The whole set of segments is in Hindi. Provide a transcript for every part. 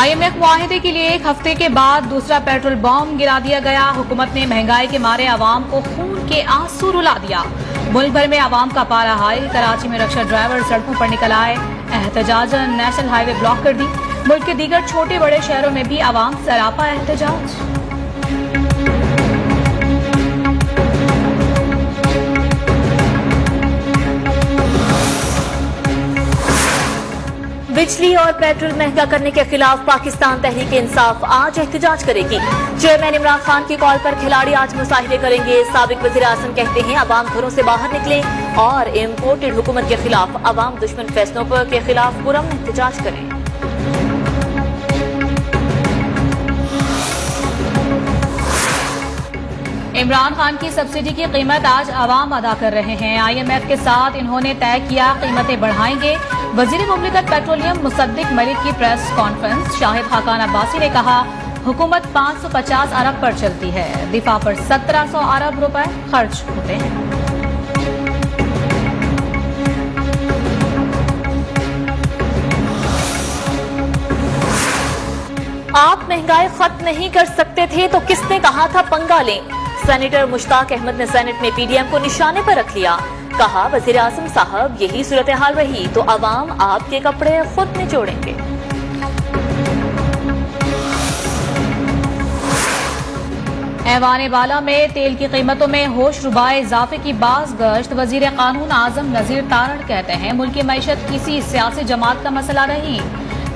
IMF मुआहिदे के लिए एक हफ्ते के बाद दूसरा पेट्रोल बम गिरा दिया गया। हुकूमत ने महंगाई के मारे आवाम को खून के आंसू रुला दिया। मुल्क भर में आवाम का पारा हाई। कराची में रिक्शा ड्राइवर सड़कों पर निकल आए, एहतजाजन नेशनल हाईवे ब्लॉक कर दी। मुल्क के दीगर छोटे बड़े शहरों में भी आवाम सरापा एहतजाज। बिजली और पेट्रोल महंगा करने के खिलाफ पाकिस्तान तहरीक इंसाफ आज एहतजाज करेगी। चेयरमैन इमरान खान की कॉल पर खिलाड़ी आज मुसाहिरे करेंगे। साबिक वज़ीर आज़म कहते हैं अवाम घरों से बाहर निकलें और इम्पोर्टेड हुकूमत के खिलाफ अवाम दुश्मन फैसलों पर के खिलाफ पुरअमन एहतजाज करें। इमरान खान की सब्सिडी की कीमत आज अवाम अदा कर रहे हैं। IMF के साथ इन्होंने तय किया कीमतें बढ़ाएंगे। वजीर मुमलिकत पेट्रोलियम मुसद्दिक मलिक की प्रेस कॉन्फ्रेंस। शाहिद खाकान अब्बासी ने कहा हुकूमत 550 अरब पर चलती है, दिफा पर 1700 अरब रुपए खर्च होते हैं। आप महंगाई खत्म नहीं कर सकते थे तो किसने कहा था पंगा लें। सेनेटर मुश्ताक अहमद ने सेनेट में PDM को निशाने पर रख लिया। कहा वज़ीर आज़म साहब यही सूरत हाल रही तो अवाम आपके कपड़े खुद निचोड़ेंगे। ऐवान बाला में तेल की कीमतों में होशरुबा इजाफे की बाज़ गश्त। वजीर कानून आजम नजीर तारण कहते हैं मुल्क की मईशत किसी सियासी जमात का मसला नहीं।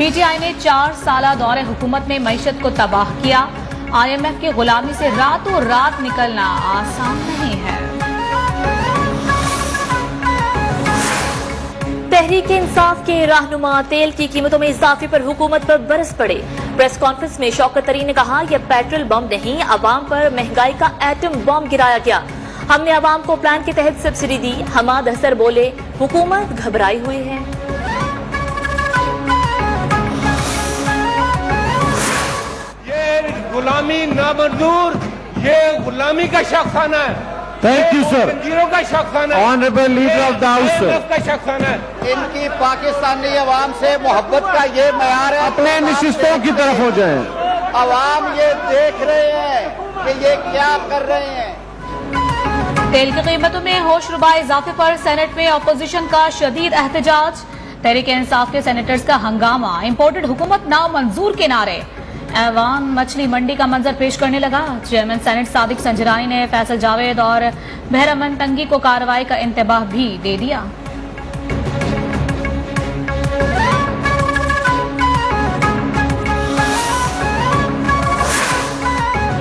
PTI ने 4 साला दौरे हुकूमत में मईशत को तबाह किया। IMF की गुलामी से रातों रात निकलना आसान नहीं है। तहरीक इंसाफ के रहनुमा तेल की कीमतों में इजाफे पर हुकूमत पर बरस पड़े। प्रेस कॉन्फ्रेंस में शौकत तरीन ने कहा यह पेट्रोल बम नहीं, अवाम पर महंगाई का एटम बम गिराया गया। हमने अवाम को प्लान के तहत सब्सिडी दी। हमाद हसर बोले हुकूमत घबराई हुई है। गुलामी नामंजूर, ये गुलामी का शख्साना है। Thank you sir. जंजीरों का शख्साना है। Honourable leader of the house sir. का शख्साना है। इनकी पाकिस्तानी अवाम से मोहब्बत का ये मयार है। अपने नशिस्तों की तरफ हो जाएं। अवाम ये देख रहे हैं कि ये क्या कर रहे हैं। तेल की कीमतों में होशरुबा इजाफे पर सेनेट में अपोजिशन का शदीद एहतजाज। तहरीक इंसाफ के सेनेटर्स का हंगामा। इम्पोर्टेड हुकूमत नामंजूर के नारे। ऐवान मछली मंडी का मंजर पेश करने लगा। चेयरमैन सेनेट सादिक संजरानी ने फैसल जावेद और बहरमन तंगी को कार्रवाई का इंतबाह भी दे दिया।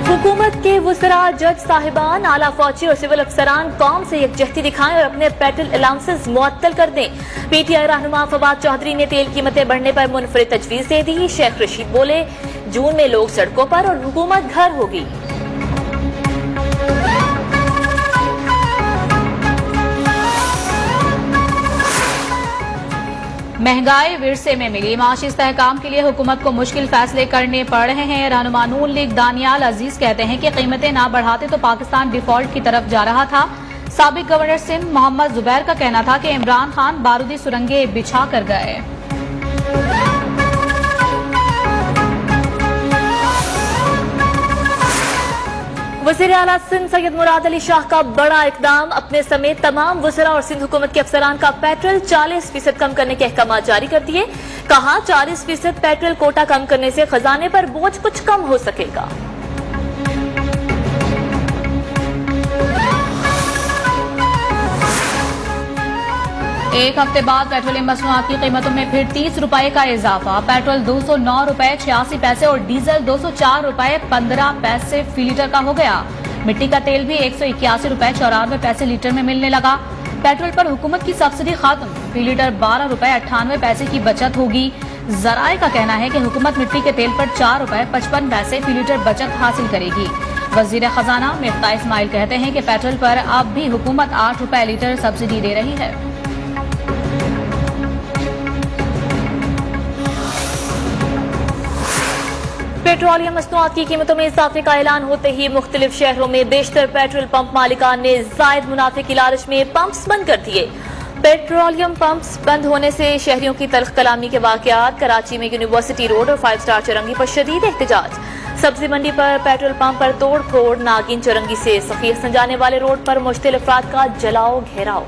हुकूमत के वुज़रा, जज साहिबान, आला फौजी और सिविल अफसरान कौम से यकजहती दिखाएं और अपने पेट्रोल अलाउंसेस मुअत्तल कर दें। PTI रहनुमा फवाद चौधरी ने तेल कीमतें बढ़ने पर मुनफरिद तजवीज दे दी। शेख रशीद बोले जून में लोग सड़कों पर और हुकूमत घर होगी। महंगाई विरसे में मिली। माशी इस्तेहकाम के लिए हुकूमत को मुश्किल फैसले करने पड़ रहे हैं। रहनुमा नून लीग दानियाल अजीज कहते हैं कि कीमतें ना बढ़ाते तो पाकिस्तान डिफॉल्ट की तरफ जा रहा था। साबिक गवर्नर सिंध मोहम्मद जुबैर का कहना था कि इमरान खान बारूदी सुरंगें बिछा कर गए। वज़ीर आला सिंध सैयद मुराद अली शाह का बड़ा इकदाम। अपने समेत तमाम वज़रा और सिंध हुकूमत के अफसरान का पेट्रोल 40% कम करने के अहकाम जारी कर दिए। कहा 40% पेट्रोल कोटा कम करने से खजाने पर बोझ कुछ कम हो सकेगा। एक हफ्ते बाद पेट्रोलियम मसनूआत की कीमतों में फिर 30 रुपए का इजाफा। पेट्रोल 209 रुपए 86 पैसे और डीजल 204 रुपए 15 पैसे फी लीटर का हो गया। मिट्टी का तेल भी 181 रुपए 94 पैसे लीटर में मिलने लगा। पेट्रोल पर हुकूमत की सब्सिडी खत्म। फी लीटर 12 रुपए 98 पैसे की बचत होगी। जराए का कहना है कि हुकूमत मिट्टी के तेल पर 4 रुपए 55 पैसे फी लीटर बचत हासिल करेगी। वजीर खजाना मिफ्ता इस्माइल कहते हैं कि पेट्रोल पर अब भी हुकूमत 8 रुपए लीटर सब्सिडी दे रही है। पेट्रोलियम मसनूआत की कीमतों में इजाफे का ऐलान होते ही मुख्तलिफ शहरों में बेशतर पेट्रोल पंप मालिकान ने जायद मुनाफे की लालच में पंप्स बंद कर दिए। पेट्रोलियम पंप्स बंद होने से शहरियों की तल्ख कलामी के वाकयात। कराची में यूनिवर्सिटी रोड और 5 स्टार चौरंगी पर शदीद एहतजाज। सब्जी मंडी पर पेट्रोल पंप पर तोड़ फोड़। नागिन चौरंगी से सफीर संजाने वाले रोड पर मुश्तिल अफराद का जलाओ घेराव।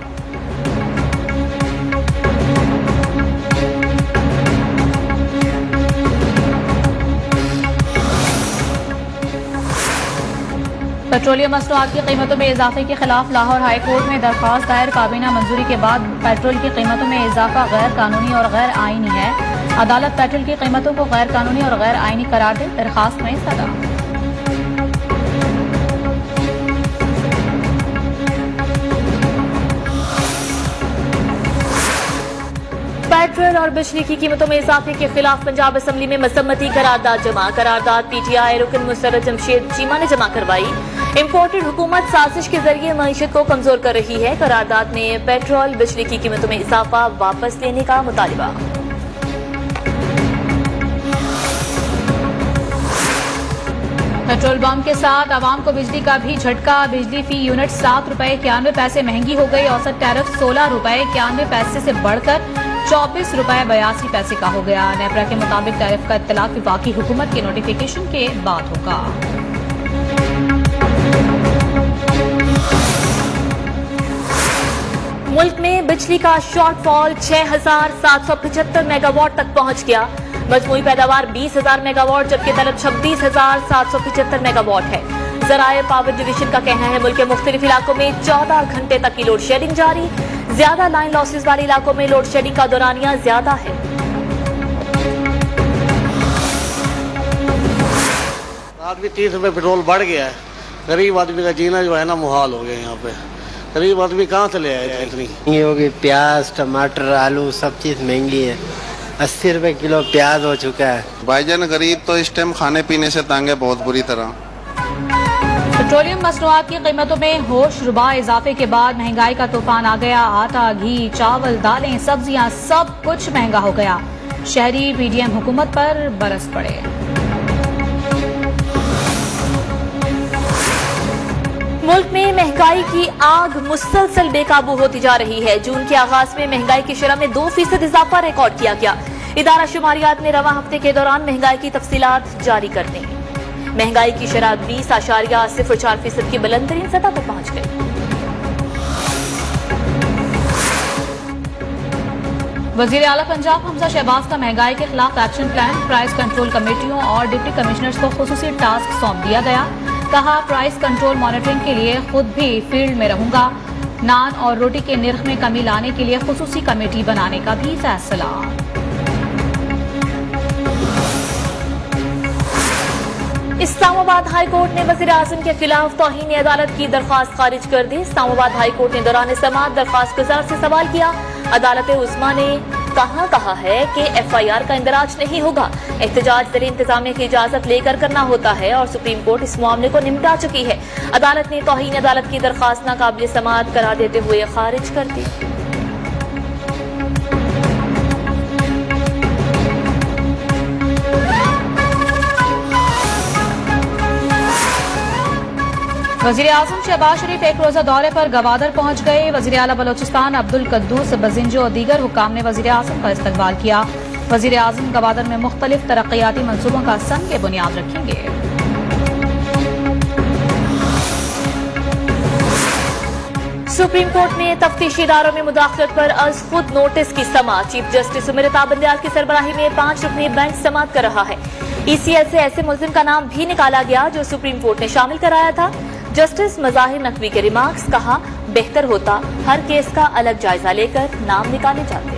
पेट्रोलियम मसनूआत की कीमतों में इजाफे के खिलाफ लाहौर हाई कोर्ट में दरख्वास्त दायर। काबीना मंजूरी के बाद पेट्रोल की कीमतों में इजाफा गैर कानूनी और गैर आईनी है। अदालत पेट्रोल की कीमतों को गैर कानूनी और गैर आईनी करार दे। दरखास्त में सदा। पेट्रोल और बिजली की कीमतों में इजाफे के खिलाफ पंजाब असम्बली में मसम्मती करारदाद जमा। करारदाद पीटीआई रुकन मुसर्रत जमशेद चीमा ने जमा करवाई। इम्पोर्टेड हुकूमत साजिश के जरिए मईशत को कमजोर कर रही है। करारदाद में पेट्रोल बिजली की कीमतों में इजाफा वापस लेने का मुतालिबा। पेट्रोल बम के साथ आवाम को बिजली का भी झटका। बिजली फी यूनिट 7 रुपए 91 पैसे महंगी हो गई। औसत टैरिफ 16 रुपए 91 पैसे से बढ़कर 24 रुपए 82 पैसे का हो गया। नेपरा के मुताबिक टैरिफ का इत्तलाक वफाकी हुकूमत के नोटिफिकेशन के बाद होगा। मुल्क में बिजली का शॉर्टफॉल 6,775 मेगावाट तक पहुंच गया। मजमूई पैदावार 20,000 मेगावाट जबकि तलब 26,775 मेगावाट है। ज़राए पावर डिवीजन का कहना है मुल्क के मुख्तलिफ इलाकों में 14 घंटे तक की लोड शेडिंग जारी। ज्यादा लाइन लॉसेज वाले इलाकों में लोड शेडिंग का दौरानिया ज्यादा है। आज भी 30 रुपए पेट्रोल बढ़ गया है। गरीब आदमी का जीना जो है ना मुहाल हो गया। यहाँ पे गरीब आदमी कहाँ से ले आए इतनी। ये होगी प्याज टमाटर आलू सब चीज महंगी है। 80 रुपए किलो प्याज हो चुका है। भाईजान गरीब तो इस टाइम खाने पीने से तंग है बहुत बुरी तरह। पेट्रोलियम मसनूआत की कीमतों में होश रुबा इजाफे के बाद महंगाई का तूफान आ गया। आटा घी चावल दालें सब्जियां सब कुछ महंगा हो गया। शहरी पीडीएम हुकूमत पर बरस पड़े। मुल्क में महंगाई की आग मुसलसल बेकाबू होती जा रही है। जून के आगाज में महंगाई की शरह में 2% इजाफा रिकॉर्ड किया गया। इदारा शुमारियात ने रवा हफ्ते के दौरान महंगाई की तफसीलात जारी कर दी। महंगाई की शरह 20.04% की बुलंदतरीन सतह पर पहुंच गई। वजीर आला पंजाब हमजा शहबाज का महंगाई के खिलाफ एक्शन प्लान। प्राइस कंट्रोल कमेटियों और डिप्टी कमिश्नर्स को खुसूसी टास्क सौंप दिया गया। कहा प्राइस कंट्रोल मॉनिटरिंग के लिए खुद भी फील्ड में रहूंगा। नान और रोटी के निर्ख में कमी लाने के लिए खुसूसी कमेटी बनाने का भी फैसला। इस्लामाबाद हाई कोर्ट ने वज़ीर आज़म के खिलाफ तौहीन अदालत की दरख्वास्त खारिज कर दी। इस्लामाबाद हाई कोर्ट ने दौरान समाअत दरख्वास्त गुजार से सवाल किया। अदालत उस्मा ने कहा है कि FIR का इंदराज नहीं होगा। एहतजाज दर इंतजामिया की इजाजत लेकर करना होता है और सुप्रीम कोर्ट इस मामले को निपटा चुकी है। अदालत ने तौहीन अदालत की दरख्वास्त नाकाबिल समाअत करार देते हुए खारिज कर दी। वजीर आजम शहबाज शरीफ एक रोजा दौरे पर गवादर पहुंच गए। वजीर आला बलोचिस्तान अब्दुल कद्दूस बजिंजो और दीगर हुकाम ने वजीर आजम का इस्तकबाल किया। वजीर आजम गवादर में मुख्तलिफ तरक्याती मंसूबों का संग बुनियाद रखेंगे। सुप्रीम कोर्ट में तफ्तीशी इदारों में मुदाखलत पर अज खुद नोटिस की समाअत। चीफ जस्टिस उमर अता बंदयाल की सरबराही में 5 रुकनी बेंच समाअत कर रहा है। ECL से ऐसे मुल्जिम का नाम भी निकाला गया जो सुप्रीम कोर्ट ने शामिल कराया था। जस्टिस मज़ाहिर नकवी के रिमार्क्स। कहा बेहतर होता हर केस का अलग जायजा लेकर नाम निकाले जाते।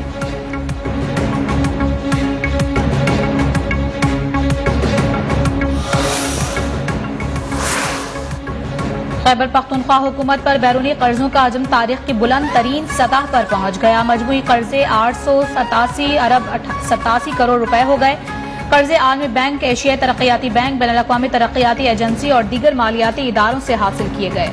खैबर पख्तूनख्वा हुकूमत पर बैरूनी कर्जों का हजम तारीख की बुलंद तरीन सतह पर पहुंच गया। मजमूई कर्जे 887 अरब 87 करोड़ रुपए हो गए। कर्जे आलमी बैंक, एशियाई तरक्याती बैंक, बैनुल-अक़वामी तरक्याती एजेंसी और दीगर मालियाती इदारों से हासिल किए गए।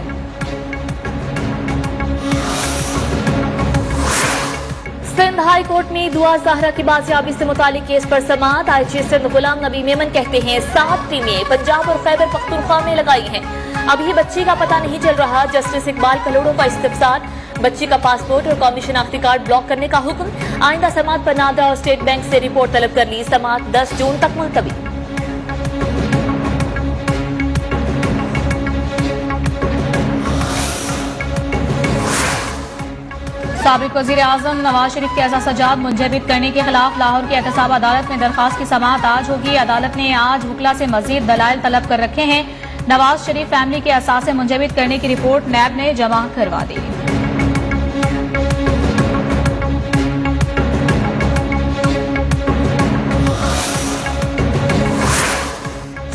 सिंध हाई कोर्ट में दुआ ज़ाहरा की बाजियाबी से मुतालिक केस पर समाअत। IG सिंध गुलाम नबी मेमन कहते हैं 7 टीमें पंजाब और खैबर पख्तूनख्वा में लगाई हैं। अभी बच्ची का पता नहीं चल रहा। जस्टिस इकबाल कलोड़ों का इस्तिफसार। बच्ची का पासपोर्ट और कौमी शनाख्ती कार्ड ब्लॉक करने का हुक्म। आइंदा समात पर नादरा और स्टेट बैंक से रिपोर्ट तलब कर ली। समात 10 जून तक मुलतवी। साबिक वजीर आजम नवाज शरीफ के एजाज सजाद मुंजबित करने के खिलाफ लाहौर की एहतसाब अदालत में दरखास्त की समाअत आज होगी। अदालत ने आज वकला से मजीद दलाइल तलब कर रखे हैं। नवाज शरीफ फैमिली के असासे मुंजबित करने की रिपोर्ट नैब ने जमा करवा दी।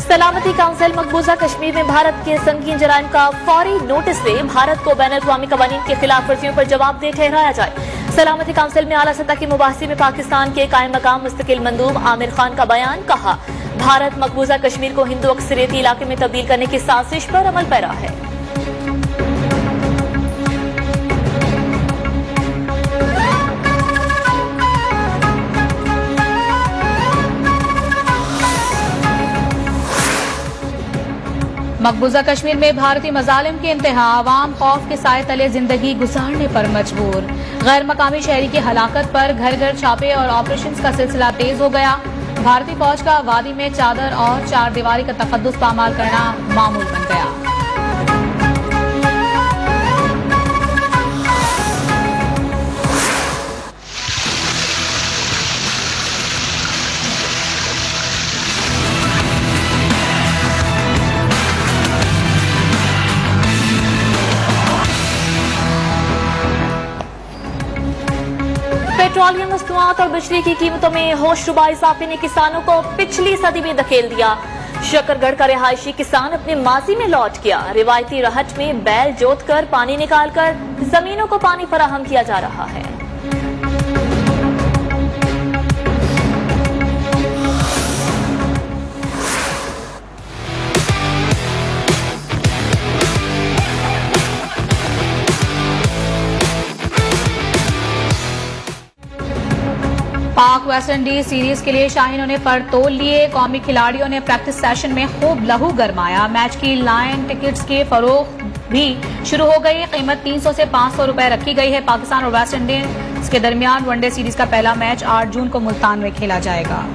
सलामती काउंसिल मकबूजा कश्मीर में भारत के संगीन जराइम का फौरी नोटिस दे, भारत को बैन अवी कवानीन के खिलाफ वर्जियों पर जवाबदेह ठहराया जाए। सलामती काउंसिल में आला सतह की मुबाहसे में पाकिस्तान के कायम मकाम मुस्तकिल मंदूब आमिर खान का बयान। कहा, भारत मकबूजा कश्मीर को हिंदू अक्सरियती इलाके में तब्दील करने की साजिश पर अमल पैरा है। मकबूजा कश्मीर में भारतीय मजालिम की इंतहा, आवाम खौफ के साए तले जिंदगी गुजारने पर मजबूर। गैर मकामी शहरी की हलाकत पर घर घर छापे और ऑपरेशंस का सिलसिला तेज हो गया। भारतीय फौज का वादी में चादर और चार दीवारी का तकद्दुस पामाल करना मामूल बन गया। पेट्रोलियम मसनूआत और बिजली की कीमतों में होशरुबा इजाफे ने किसानों को पिछली सदी में धकेल दिया। शकरगढ़ का रिहायशी किसान अपने माजी में लौट गया। रिवायती रहट में बैल जोत कर पानी निकालकर जमीनों को पानी फराहम किया जा रहा है। पाक वेस्ट इंडीज सीरीज के लिए शाहीनों ने पर तोल लिए। कौमी खिलाड़ियों ने प्रैक्टिस सेशन में खूब लहू गरमाया। मैच की लाइन टिकट्स की फरोख्त भी शुरू हो गई। कीमत 300 से 500 रुपए रखी गई है। पाकिस्तान और वेस्ट इंडीज के दरमियान वनडे सीरीज का पहला मैच 8 जून को मुल्तान में खेला जाएगा।